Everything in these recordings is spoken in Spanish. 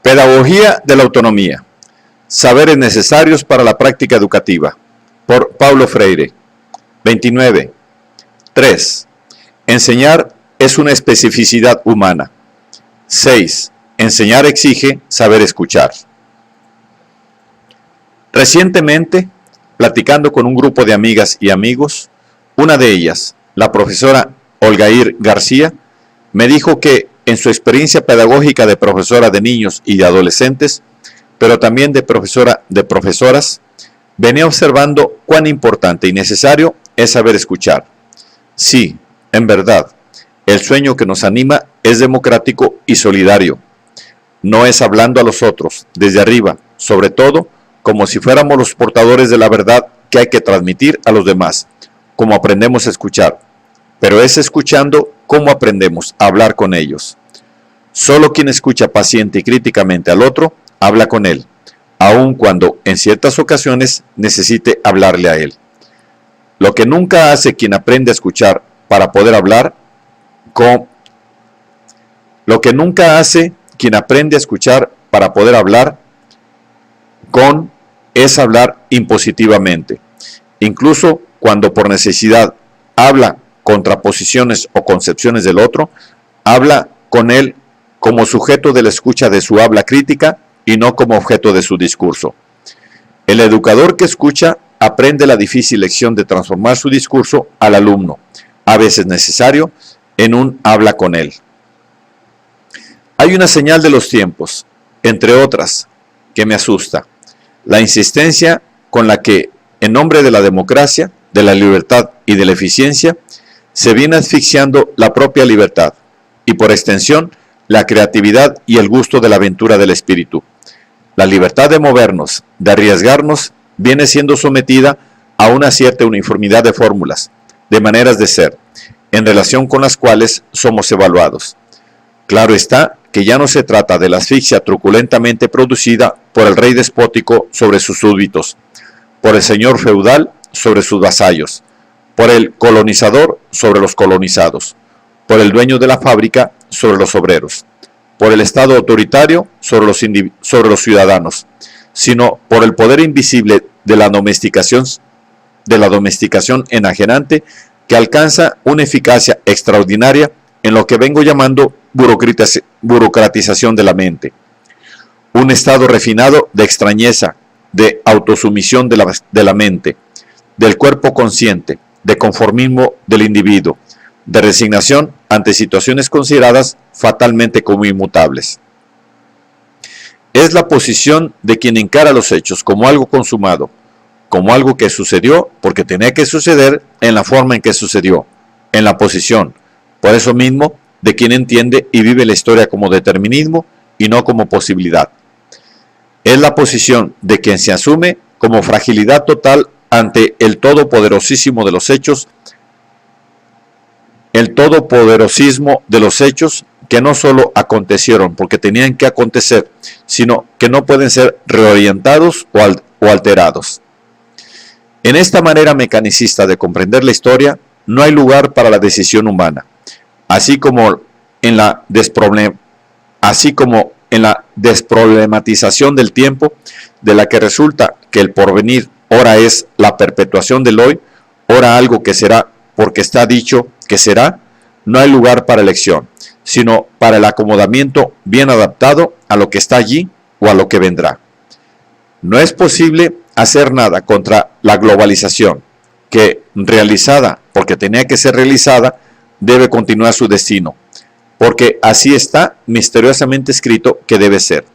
Pedagogía de la autonomía. Saberes necesarios para la práctica educativa. Por Paulo Freire. 29. 3. Enseñar es una especificidad humana. 6. Enseñar exige saber escuchar. Recientemente, platicando con un grupo de amigas y amigos, una de ellas, la profesora Olgair García, me dijo que en su experiencia pedagógica de profesora de niños y de adolescentes, pero también de profesoras, venía observando cuán importante y necesario es saber escuchar. Sí, en verdad, el sueño que nos anima es democrático y solidario. No es hablando a los otros, desde arriba, sobre todo, como si fuéramos los portadores de la verdad que hay que transmitir a los demás, como aprendemos a escuchar, pero es escuchando cómo aprendemos a hablar con ellos. Solo quien escucha paciente y críticamente al otro, habla con él, aun cuando en ciertas ocasiones necesite hablarle a él. Lo que nunca hace quien aprende a escuchar para poder hablar es hablar impositivamente. Incluso cuando por necesidad habla contra posiciones o concepciones del otro, habla con él como sujeto de la escucha de su habla crítica y no como objeto de su discurso. El educador que escucha aprende la difícil lección de transformar su discurso al alumno, a veces necesario, en un habla con él. Hay una señal de los tiempos, entre otras, que me asusta: la insistencia con la que, en nombre de la democracia, de la libertad y de la eficiencia, se viene asfixiando la propia libertad y, por extensión, la creatividad y el gusto de la aventura del espíritu. La libertad de movernos, de arriesgarnos, viene siendo sometida a una cierta uniformidad de fórmulas, de maneras de ser, en relación con las cuales somos evaluados. Claro está que ya no se trata de la asfixia truculentamente producida por el rey despótico sobre sus súbditos, por el señor feudal sobre sus vasallos, por el colonizador sobre los colonizados, por el dueño de la fábrica sobre los obreros, por el Estado autoritario sobre los ciudadanos, sino por el poder invisible de la domesticación enajenante que alcanza una eficacia extraordinaria en lo que vengo llamando burocratización de la mente. Un estado refinado de extrañeza, de autosumisión de la mente, del cuerpo consciente, de conformismo del individuo, de resignación ante situaciones consideradas fatalmente como inmutables. Es la posición de quien encara los hechos como algo consumado, como algo que sucedió porque tenía que suceder en la forma en que sucedió, en la posición, por eso mismo, de quien entiende y vive la historia como determinismo y no como posibilidad. Es la posición de quien se asume como fragilidad total ante el todopoderosismo de los hechos, que no solo acontecieron porque tenían que acontecer, sino que no pueden ser reorientados o alterados. En esta manera mecanicista de comprender la historia, no hay lugar para la decisión humana, así como en la desproblematización del tiempo, de la que resulta que el porvenir ora es la perpetuación del hoy, ora algo que será porque está dicho que será. No hay lugar para elección, sino para el acomodamiento bien adaptado a lo que está allí o a lo que vendrá. No es posible hacer nada contra la globalización, que, realizada porque tenía que ser realizada, debe continuar su destino, porque así está misteriosamente escrito que debe ser.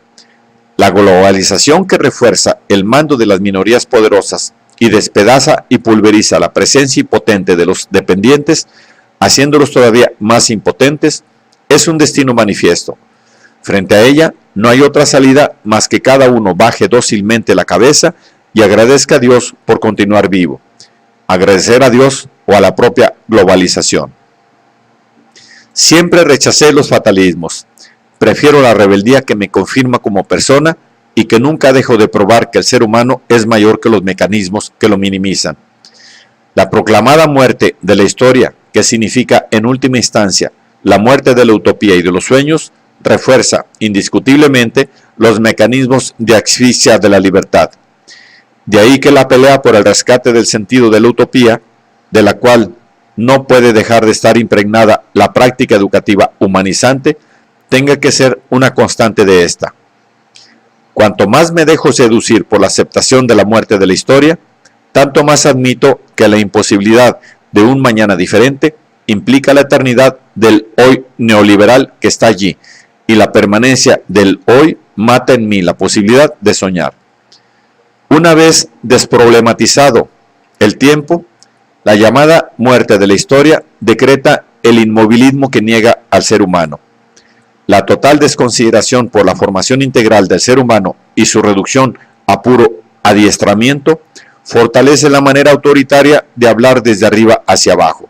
La globalización que refuerza el mando de las minorías poderosas y despedaza y pulveriza la presencia impotente de los dependientes, haciéndolos todavía más impotentes, es un destino manifiesto. Frente a ella no hay otra salida más que cada uno baje dócilmente la cabeza y agradezca a Dios por continuar vivo. Agradecer a Dios o a la propia globalización. Siempre rechacé los fatalismos. Prefiero la rebeldía que me confirma como persona y que nunca dejo de probar que el ser humano es mayor que los mecanismos que lo minimizan. La proclamada muerte de la historia, que significa en última instancia la muerte de la utopía y de los sueños, refuerza indiscutiblemente los mecanismos de asfixia de la libertad. De ahí que la pelea por el rescate del sentido de la utopía, de la cual no puede dejar de estar impregnada la práctica educativa humanizante, tenga que ser una constante de esta. Cuanto más me dejo seducir por la aceptación de la muerte de la historia, tanto más admito que la imposibilidad de un mañana diferente implica la eternidad del hoy neoliberal que está allí, y la permanencia del hoy mata en mí la posibilidad de soñar. Una vez desproblematizado el tiempo, la llamada muerte de la historia decreta el inmovilismo que niega al ser humano. La total desconsideración por la formación integral del ser humano y su reducción a puro adiestramiento fortalece la manera autoritaria de hablar desde arriba hacia abajo.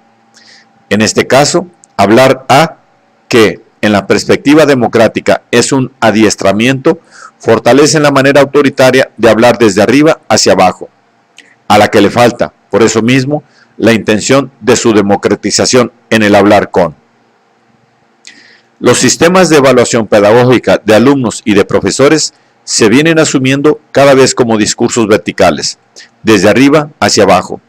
En este caso, hablar a que en la perspectiva democrática es un adiestramiento, fortalece la manera autoritaria de hablar desde arriba hacia abajo, a la que le falta, por eso mismo, la intención de su democratización en el hablar con. Los sistemas de evaluación pedagógica de alumnos y de profesores se vienen asumiendo cada vez como discursos verticales, desde arriba hacia abajo,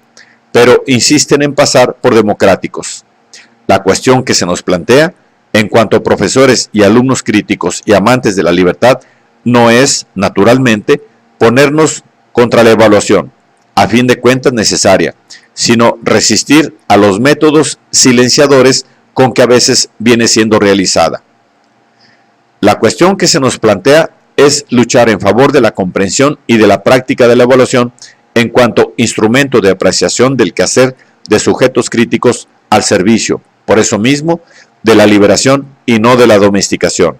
pero insisten en pasar por democráticos. La cuestión que se nos plantea, en cuanto a profesores y alumnos críticos y amantes de la libertad, no es, naturalmente, ponernos contra la evaluación, a fin de cuentas necesaria, sino resistir a los métodos silenciadores con que a veces viene siendo realizada. La cuestión que se nos plantea es luchar en favor de la comprensión y de la práctica de la evaluación en cuanto instrumento de apreciación del quehacer de sujetos críticos al servicio, por eso mismo, de la liberación y no de la domesticación.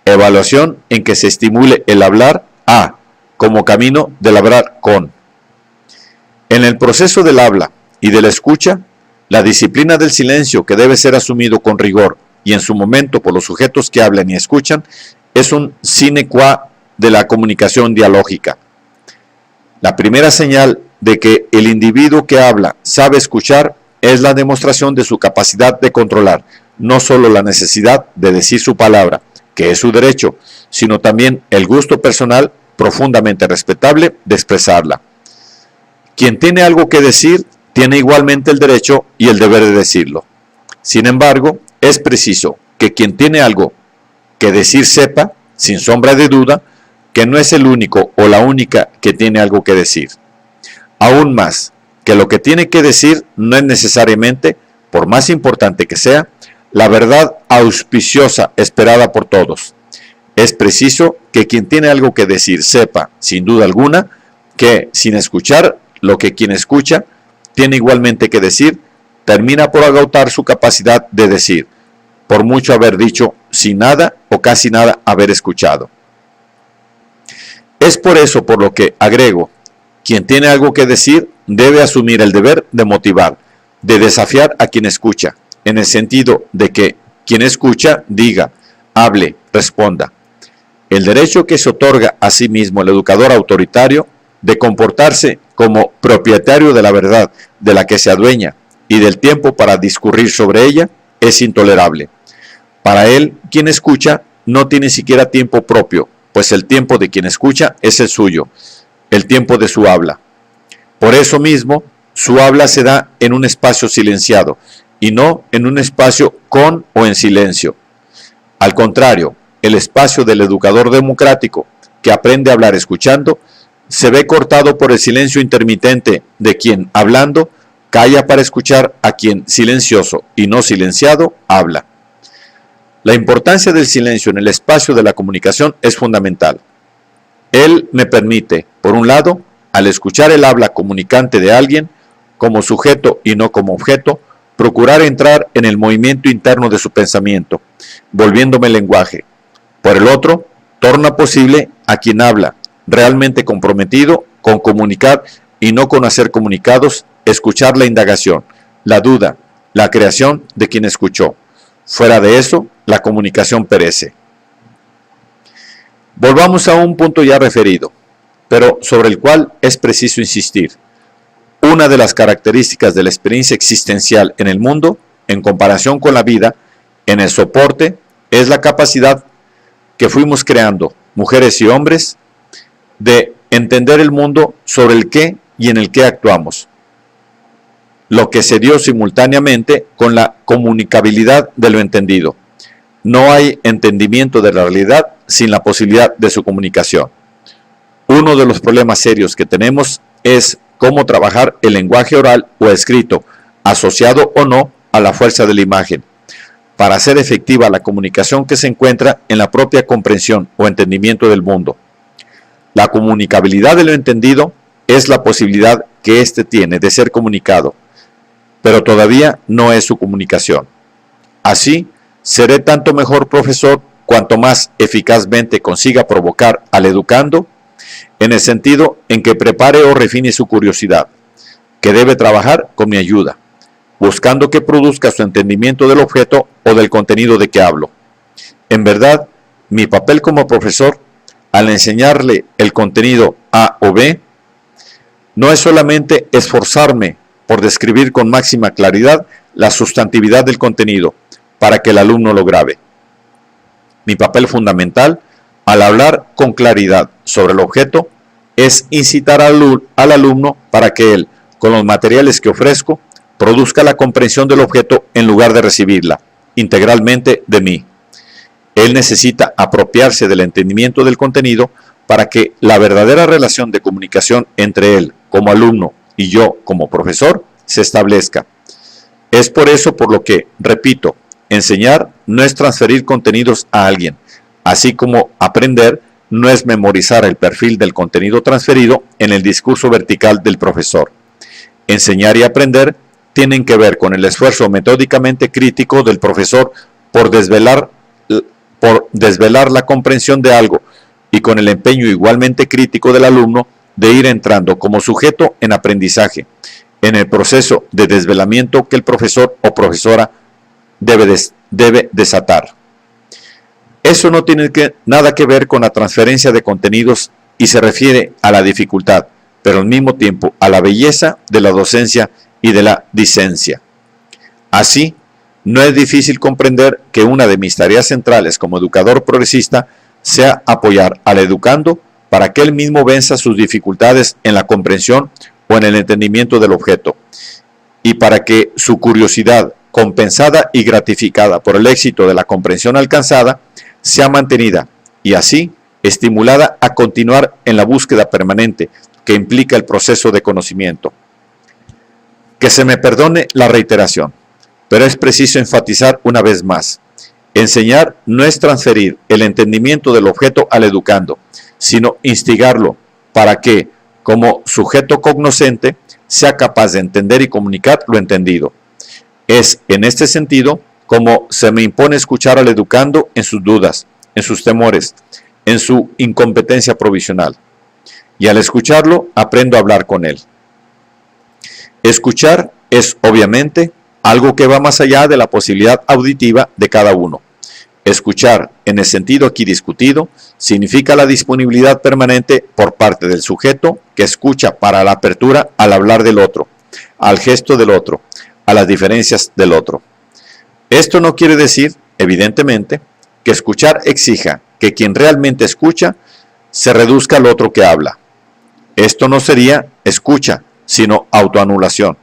Evaluación en que se estimule el hablar a, como camino del hablar con. En el proceso del habla y de la escucha, la disciplina del silencio, que debe ser asumido con rigor y en su momento por los sujetos que hablan y escuchan, es un sine qua de la comunicación dialógica. La primera señal de que el individuo que habla sabe escuchar es la demostración de su capacidad de controlar no solo la necesidad de decir su palabra, que es su derecho, sino también el gusto personal profundamente respetable de expresarla. Quien tiene algo que decir tiene igualmente el derecho y el deber de decirlo. Sin embargo, es preciso que quien tiene algo que decir sepa, sin sombra de duda, que no es el único o la única que tiene algo que decir. Aún más, que lo que tiene que decir no es necesariamente, por más importante que sea, la verdad auspiciosa esperada por todos. Es preciso que quien tiene algo que decir sepa, sin duda alguna, que sin escuchar lo que quien escucha tiene igualmente que decir, termina por agotar su capacidad de decir, por mucho haber dicho sin nada o casi nada haber escuchado. Es por eso por lo que agrego, quien tiene algo que decir debe asumir el deber de motivar, de desafiar a quien escucha, en el sentido de que quien escucha diga, hable, responda. El derecho que se otorga a sí mismo el educador autoritario de comportarse como propietario de la verdad de la que se adueña y del tiempo para discurrir sobre ella es intolerable. Para él, quien escucha no tiene siquiera tiempo propio, pues el tiempo de quien escucha es el suyo, el tiempo de su habla. Por eso mismo, su habla se da en un espacio silenciado y no en un espacio con o en silencio. Al contrario, el espacio del educador democrático, que aprende a hablar escuchando, se ve cortado por el silencio intermitente de quien, hablando, calla para escuchar a quien, silencioso y no silenciado, habla. La importancia del silencio en el espacio de la comunicación es fundamental. Él me permite, por un lado, al escuchar el habla comunicante de alguien, como sujeto y no como objeto, procurar entrar en el movimiento interno de su pensamiento, volviéndome lenguaje. Por el otro, torna posible a quien habla, realmente comprometido con comunicar y no con hacer comunicados, escuchar la indagación, la duda, la creación de quien escuchó. Fuera de eso, la comunicación perece. Volvamos a un punto ya referido, pero sobre el cual es preciso insistir. Una de las características de la experiencia existencial en el mundo, en comparación con la vida, en el soporte, es la capacidad que fuimos creando, mujeres y hombres, de entender el mundo sobre el qué y en el qué actuamos, lo que se dio simultáneamente con la comunicabilidad de lo entendido. No hay entendimiento de la realidad sin la posibilidad de su comunicación. Uno de los problemas serios que tenemos es cómo trabajar el lenguaje oral o escrito, asociado o no a la fuerza de la imagen, para hacer efectiva la comunicación que se encuentra en la propia comprensión o entendimiento del mundo. La comunicabilidad de lo entendido es la posibilidad que éste tiene de ser comunicado, pero todavía no es su comunicación. Así, seré tanto mejor profesor cuanto más eficazmente consiga provocar al educando, en el sentido en que prepare o refine su curiosidad, que debe trabajar con mi ayuda, buscando que produzca su entendimiento del objeto o del contenido de que hablo. En verdad, mi papel como profesor, al enseñarle el contenido A o B, no es solamente esforzarme por describir con máxima claridad la sustantividad del contenido, para que el alumno lo grabe. Mi papel fundamental, al hablar con claridad sobre el objeto, es incitar al alumno para que él, con los materiales que ofrezco, produzca la comprensión del objeto en lugar de recibirla integralmente de mí. Él necesita apropiarse del entendimiento del contenido para que la verdadera relación de comunicación entre él como alumno y yo como profesor se establezca. Es por eso por lo que, repito, enseñar no es transferir contenidos a alguien, así como aprender no es memorizar el perfil del contenido transferido en el discurso vertical del profesor. Enseñar y aprender tienen que ver con el esfuerzo metódicamente crítico del profesor por desvelar la comprensión de algo y con el empeño igualmente crítico del alumno de ir entrando como sujeto en aprendizaje, en el proceso de desvelamiento que el profesor o profesora debe desatar. Eso no tiene nada que ver con la transferencia de contenidos y se refiere a la dificultad, pero al mismo tiempo a la belleza de la docencia y de la dicencia. Así, no es difícil comprender que una de mis tareas centrales como educador progresista sea apoyar al educando para que él mismo venza sus dificultades en la comprensión o en el entendimiento del objeto, y para que su curiosidad, compensada y gratificada por el éxito de la comprensión alcanzada, sea mantenida y así estimulada a continuar en la búsqueda permanente que implica el proceso de conocimiento. Que se me perdone la reiteración, pero es preciso enfatizar una vez más: enseñar no es transferir el entendimiento del objeto al educando, sino instigarlo para que, como sujeto cognoscente, sea capaz de entender y comunicar lo entendido. Es en este sentido como se me impone escuchar al educando en sus dudas, en sus temores, en su incompetencia provisional. Y al escucharlo, aprendo a hablar con él. Escuchar es, obviamente, algo que va más allá de la posibilidad auditiva de cada uno. Escuchar, en el sentido aquí discutido, significa la disponibilidad permanente por parte del sujeto que escucha para la apertura al hablar del otro, al gesto del otro, a las diferencias del otro. Esto no quiere decir, evidentemente, que escuchar exija que quien realmente escucha se reduzca al otro que habla. Esto no sería escucha, sino autoanulación.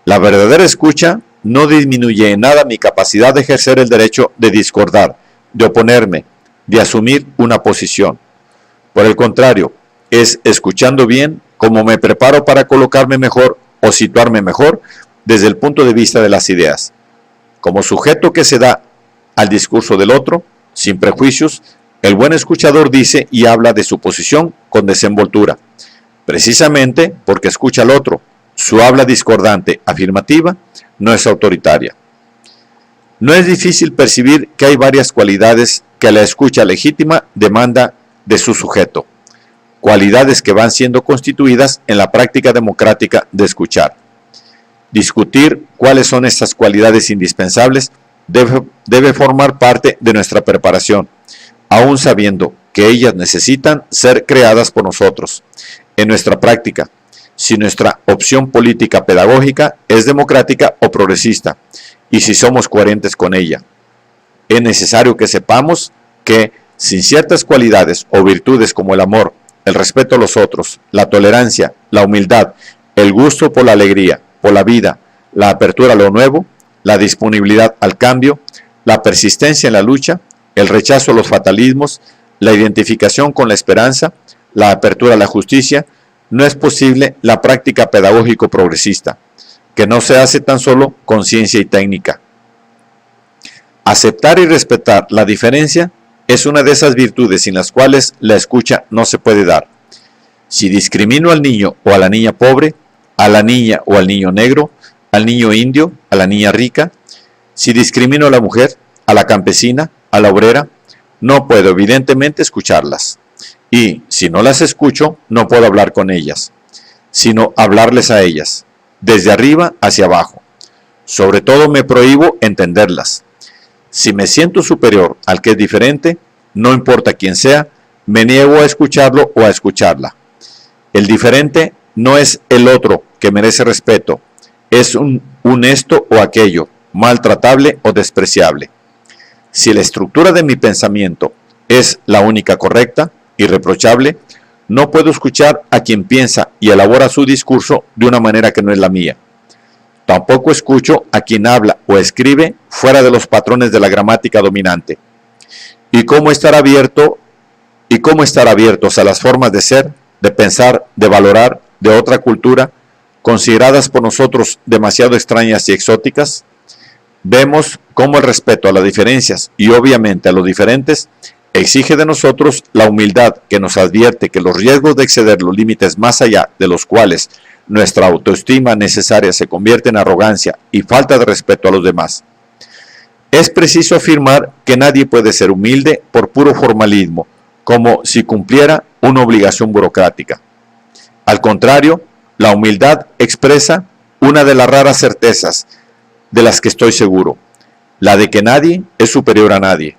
La verdadera escucha no disminuye en nada mi capacidad de ejercer el derecho de discordar, de oponerme, de asumir una posición. Por el contrario, es escuchando bien como me preparo para colocarme mejor o situarme mejor desde el punto de vista de las ideas. Como sujeto que se da al discurso del otro, sin prejuicios, el buen escuchador dice y habla de su posición con desenvoltura, precisamente porque escucha al otro. Su habla discordante, afirmativa, no es autoritaria. No es difícil percibir que hay varias cualidades que la escucha legítima demanda de su sujeto, cualidades que van siendo constituidas en la práctica democrática de escuchar. Discutir cuáles son estas cualidades indispensables debe formar parte de nuestra preparación, aun sabiendo que ellas necesitan ser creadas por nosotros, en nuestra práctica, si nuestra opción política pedagógica es democrática o progresista, y si somos coherentes con ella. es necesario que sepamos que sin ciertas cualidades o virtudes como el amor, el respeto a los otros, la tolerancia, la humildad, el gusto por la alegría, por la vida, la apertura a lo nuevo, la disponibilidad al cambio, la persistencia en la lucha, el rechazo a los fatalismos, la identificación con la esperanza, la apertura a la justicia, no es posible la práctica pedagógico progresista, que no se hace tan solo con ciencia y técnica. Aceptar y respetar la diferencia es una de esas virtudes sin las cuales la escucha no se puede dar. Si discrimino al niño o a la niña pobre, a la niña o al niño negro, al niño indio, a la niña rica, si discrimino a la mujer, a la campesina, a la obrera, no puedo evidentemente escucharlas. Y si no las escucho, no puedo hablar con ellas, sino hablarles a ellas, desde arriba hacia abajo. Sobre todo me prohíbo entenderlas. Si me siento superior al que es diferente, no importa quién sea, me niego a escucharlo o a escucharla. El diferente no es el otro que merece respeto, es un esto o aquello, maltratable o despreciable. Si la estructura de mi pensamiento es la única correcta, irreprochable, no puedo escuchar a quien piensa y elabora su discurso de una manera que no es la mía. Tampoco escucho a quien habla o escribe fuera de los patrones de la gramática dominante. ¿Y cómo estar abiertos a las formas de ser, de pensar, de valorar de otra cultura, consideradas por nosotros demasiado extrañas y exóticas? Vemos cómo el respeto a las diferencias y obviamente a los diferentes exige de nosotros la humildad que nos advierte que los riesgos de exceder los límites más allá de los cuales nuestra autoestima necesaria se convierte en arrogancia y falta de respeto a los demás. Es preciso afirmar que nadie puede ser humilde por puro formalismo, como si cumpliera una obligación burocrática. Al contrario, la humildad expresa una de las raras certezas de las que estoy seguro, la de que nadie es superior a nadie.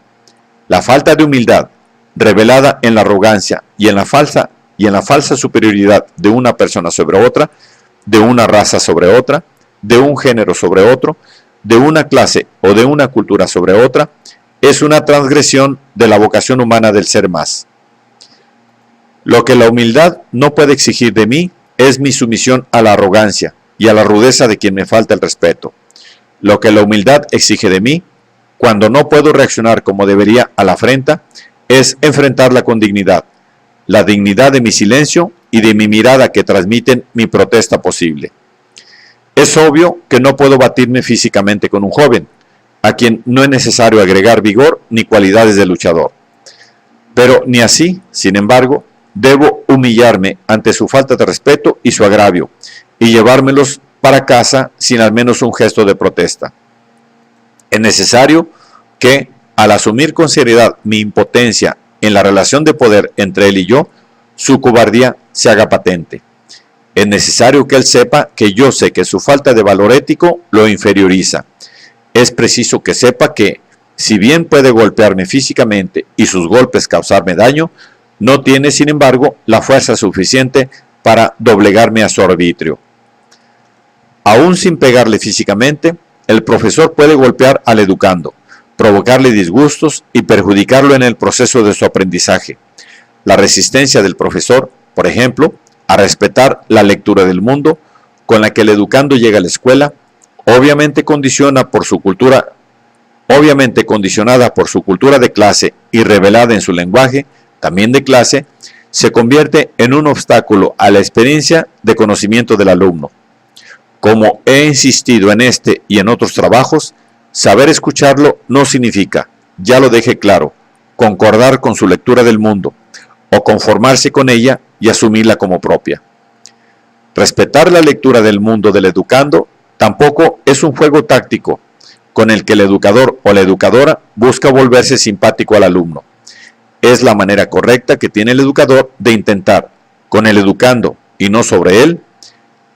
La falta de humildad, revelada en la arrogancia y en la falsa superioridad de una persona sobre otra, de una raza sobre otra, de un género sobre otro, de una clase o de una cultura sobre otra, es una transgresión de la vocación humana del ser más. Lo que la humildad no puede exigir de mí es mi sumisión a la arrogancia y a la rudeza de quien me falta el respeto. Lo que la humildad exige de mí, cuando no puedo reaccionar como debería a la afrenta, es enfrentarla con dignidad, la dignidad de mi silencio y de mi mirada que transmiten mi protesta posible. Es obvio que no puedo batirme físicamente con un joven, a quien no es necesario agregar vigor ni cualidades de luchador. Pero ni así, sin embargo, debo humillarme ante su falta de respeto y su agravio, y llevármelos para casa sin al menos un gesto de protesta. Es necesario que, al asumir con seriedad mi impotencia en la relación de poder entre él y yo, su cobardía se haga patente. Es necesario que él sepa que yo sé que su falta de valor ético lo inferioriza. Es preciso que sepa que, si bien puede golpearme físicamente y sus golpes causarme daño, no tiene, sin embargo, la fuerza suficiente para doblegarme a su arbitrio. Aún sin pegarle físicamente, el profesor puede golpear al educando, provocarle disgustos y perjudicarlo en el proceso de su aprendizaje. La resistencia del profesor, por ejemplo, a respetar la lectura del mundo con la que el educando llega a la escuela, obviamente condicionada por su cultura de clase y revelada en su lenguaje, también de clase, se convierte en un obstáculo a la experiencia de conocimiento del alumno. Como he insistido en este y en otros trabajos, saber escucharlo no significa, ya lo dejé claro, concordar con su lectura del mundo o conformarse con ella y asumirla como propia. Respetar la lectura del mundo del educando tampoco es un juego táctico con el que el educador o la educadora busca volverse simpático al alumno. Es la manera correcta que tiene el educador de intentar, con el educando y no sobre él,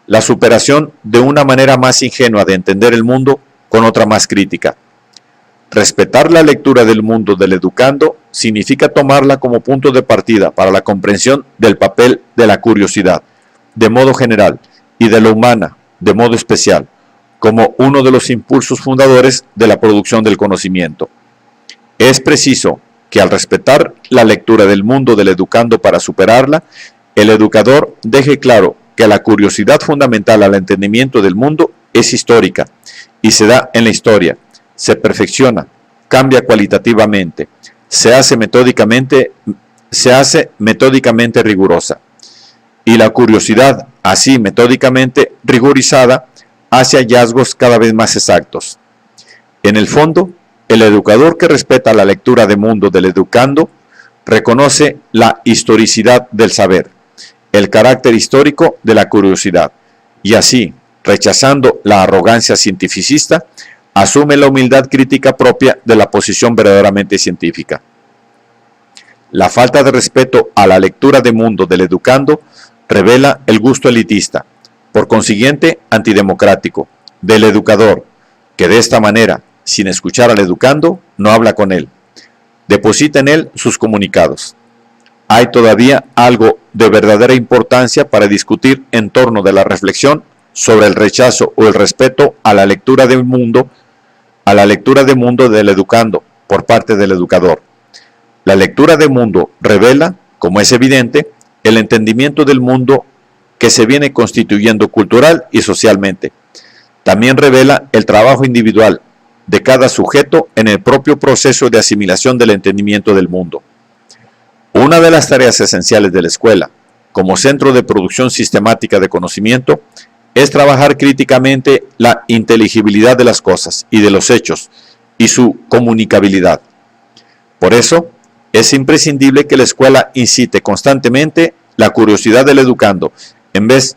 la superación de una manera más ingenua de entender el mundo con otra más crítica. Respetar la lectura del mundo del educando significa tomarla como punto de partida para la comprensión del papel de la curiosidad, de modo general, y de la humana, de modo especial, como uno de los impulsos fundadores de la producción del conocimiento. Es preciso que al respetar la lectura del mundo del educando para superarla, el educador deje claro que la curiosidad fundamental al entendimiento del mundo es histórica y se da en la historia, se perfecciona, cambia cualitativamente, se hace metódicamente rigurosa. Y la curiosidad, así metódicamente rigorizada, hace hallazgos cada vez más exactos. En el fondo, el educador que respeta la lectura de mundo del educando reconoce la historicidad del saber, el carácter histórico de la curiosidad, y así, rechazando la arrogancia cientificista, asume la humildad crítica propia de la posición verdaderamente científica. La falta de respeto a la lectura de mundo del educando revela el gusto elitista, por consiguiente antidemocrático, del educador, que de esta manera, sin escuchar al educando, no habla con él. Deposita en él sus comunicados. Hay todavía algo de verdadera importancia para discutir en torno de la reflexión sobre el rechazo o el respeto a la lectura del mundo, del educando por parte del educador. La lectura de mundo revela, como es evidente, el entendimiento del mundo que se viene constituyendo cultural y socialmente. También revela el trabajo individual de cada sujeto en el propio proceso de asimilación del entendimiento del mundo. Una de las tareas esenciales de la escuela, como centro de producción sistemática de conocimiento, es trabajar críticamente la inteligibilidad de las cosas y de los hechos y su comunicabilidad. Por eso, es imprescindible que la escuela incite constantemente la curiosidad del educando, en vez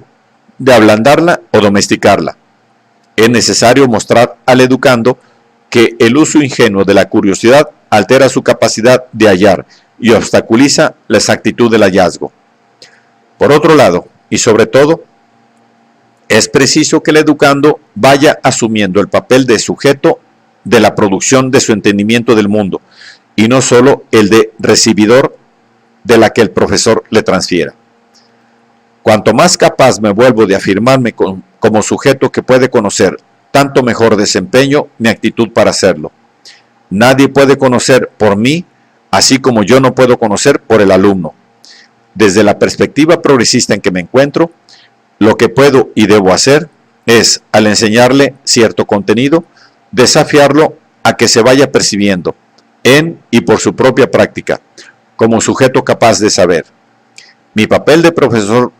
de ablandarla o domesticarla. Es necesario mostrar al educando que el uso ingenuo de la curiosidad altera su capacidad de hallar y obstaculiza la exactitud del hallazgo. Por otro lado, y sobre todo, es preciso que el educando vaya asumiendo el papel de sujeto de la producción de su entendimiento del mundo, y no solo el de recibidor de la que el profesor le transfiera. Cuanto más capaz me vuelvo de afirmarme como sujeto que puede conocer, tanto mejor desempeño mi actitud para hacerlo. Nadie puede conocer por mí, así como yo no puedo conocer por el alumno. Desde la perspectiva progresista en que me encuentro, lo que puedo y debo hacer es, al enseñarle cierto contenido, desafiarlo a que se vaya percibiendo, en y por su propia práctica, como sujeto capaz de saber. Mi papel de profesor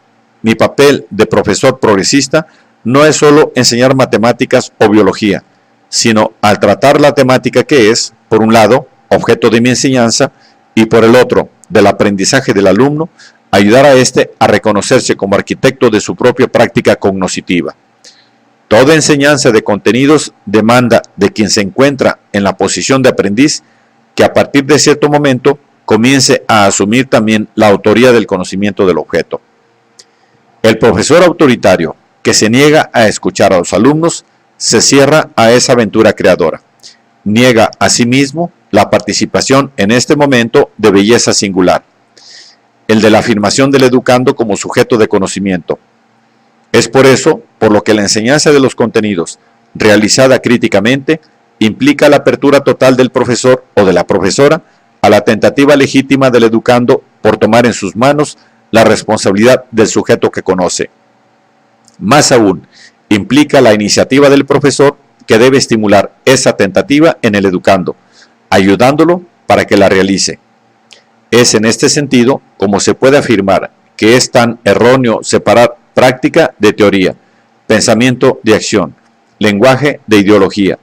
progresista no es solo enseñar matemáticas o biología, sino al tratar la temática que es, por un lado, objeto de mi enseñanza, y por el otro, del aprendizaje del alumno, ayudar a éste a reconocerse como arquitecto de su propia práctica cognoscitiva. Toda enseñanza de contenidos demanda de quien se encuentra en la posición de aprendiz que a partir de cierto momento comience a asumir también la autoría del conocimiento del objeto. El profesor autoritario que se niega a escuchar a los alumnos se cierra a esa aventura creadora. Niega a sí mismo la participación en este momento de belleza singular, el de la afirmación del educando como sujeto de conocimiento. Es por eso por lo que la enseñanza de los contenidos, realizada críticamente, implica la apertura total del profesor o de la profesora a la tentativa legítima del educando por tomar en sus manos la responsabilidad del sujeto que conoce. Más aún, implica la iniciativa del profesor que debe estimular esa tentativa en el educando, ayudándolo para que la realice. Es en este sentido como se puede afirmar que es tan erróneo separar práctica de teoría, pensamiento de acción, lenguaje de ideología,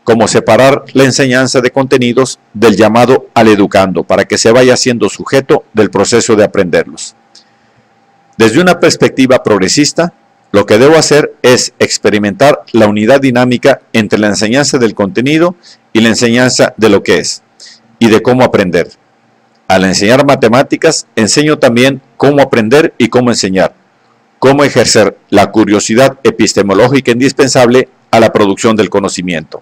como separar la enseñanza de contenidos del llamado al educando para que se vaya siendo sujeto del proceso de aprenderlos. Desde una perspectiva progresista, lo que debo hacer es experimentar la unidad dinámica entre la enseñanza del contenido y la enseñanza de lo que es, y de cómo aprender. Al enseñar matemáticas, enseño también cómo aprender y cómo enseñar, cómo ejercer la curiosidad epistemológica indispensable a la producción del conocimiento.